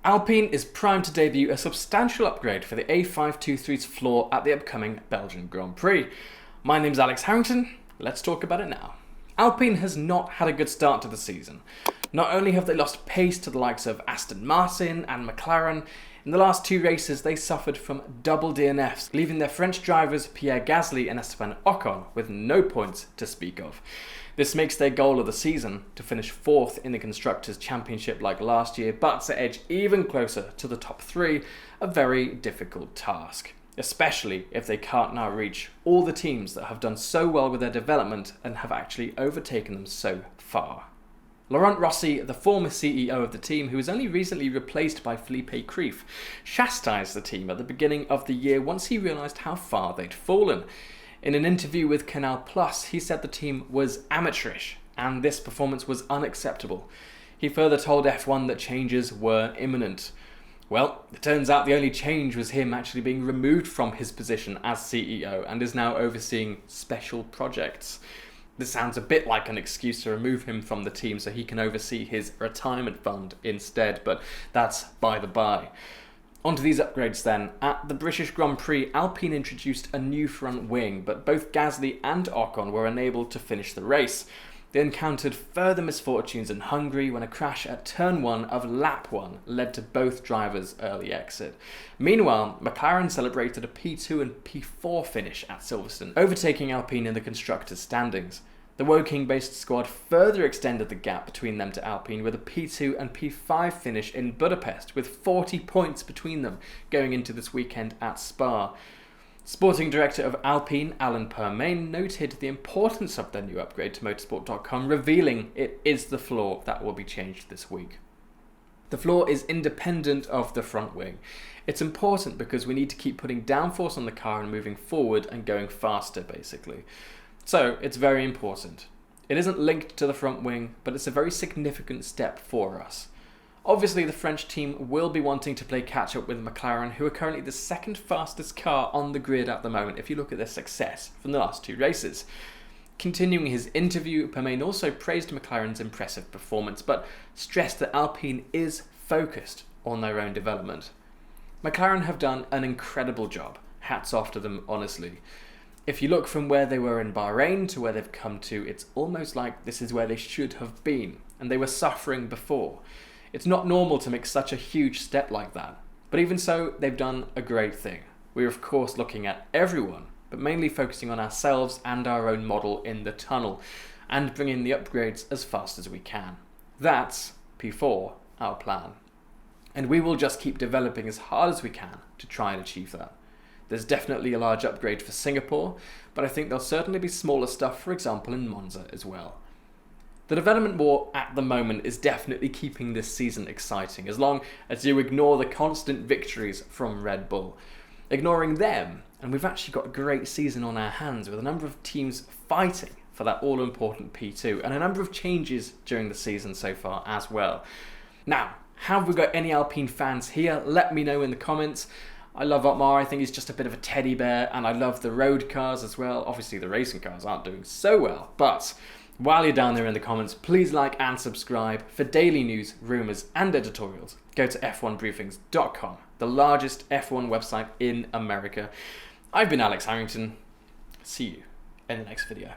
Alpine is primed to debut a substantial upgrade for the A523's floor at the upcoming Belgian Grand Prix. My name's Alex Harrington, let's talk about it now. Alpine has not had a good start to the season. Not only have they lost pace to the likes of Aston Martin and McLaren, in the last two races they suffered from double DNFs, leaving their French drivers Pierre Gasly and Esteban Ocon with no points to speak of. This makes their goal of the season, to finish 4th in the Constructors' Championship like last year, but to edge even closer to the top 3, a very difficult task. Especially if they can't now reach all the teams that have done so well with their development and have actually overtaken them so far. Laurent Rossi, the former CEO of the team, who was only recently replaced by Felipe Krief, chastised the team at the beginning of the year once he realised how far they'd fallen. In an interview with Canal Plus, he said the team was amateurish and this performance was unacceptable. He further told F1 that changes were imminent. Well, it turns out the only change was him actually being removed from his position as CEO and is now overseeing special projects. This sounds a bit like an excuse to remove him from the team so he can oversee his retirement fund instead, but that's by the by. Onto these upgrades then. At the British Grand Prix, Alpine introduced a new front wing, but both Gasly and Ocon were unable to finish the race. They encountered further misfortunes in Hungary when a crash at turn 1 of lap 1 led to both drivers' early exit. Meanwhile, McLaren celebrated a P2 and P4 finish at Silverstone, overtaking Alpine in the constructors' standings. The Woking-based squad further extended the gap between them to Alpine with a P2 and P5 finish in Budapest, with 40 points between them going into this weekend at Spa. Sporting director of Alpine, Alan Permain, noted the importance of their new upgrade to motorsport.com, revealing it is the floor that will be changed this week. The floor is independent of the front wing. It's important because we need to keep putting downforce on the car and moving forward and going faster, basically. So it's very important. It isn't linked to the front wing, but it's a very significant step for us. Obviously, the French team will be wanting to play catch-up with McLaren, who are currently the second fastest car on the grid at the moment if you look at their success from the last two races. Continuing his interview, Permain also praised McLaren's impressive performance, but stressed that Alpine is focused on their own development. McLaren have done an incredible job. Hats off to them, honestly. If you look from where they were in Bahrain to where they've come to, it's almost like this is where they should have been, and they were suffering before. It's not normal to make such a huge step like that, but even so, they've done a great thing. We're of course looking at everyone, but mainly focusing on ourselves and our own model in the tunnel, and bringing the upgrades as fast as we can. That's P4, our plan. And we will just keep developing as hard as we can to try and achieve that. There's definitely a large upgrade for Singapore, but I think there'll certainly be smaller stuff, for example in Monza as well. The development war at the moment is definitely keeping this season exciting, as long as you ignore the constant victories from Red Bull. Ignoring them, and we've actually got a great season on our hands with a number of teams fighting for that all-important P2, and a number of changes during the season so far as well. Now, have we got any Alpine fans here? Let me know in the comments. I love Otmar, I think he's just a bit of a teddy bear, and I love the road cars as well. Obviously the racing cars aren't doing so well, but while you're down there in the comments, please like and subscribe. For daily news, rumours and editorials, go to f1briefings.com, the largest F1 website in America. I've been Alex Harrington. See you in the next video.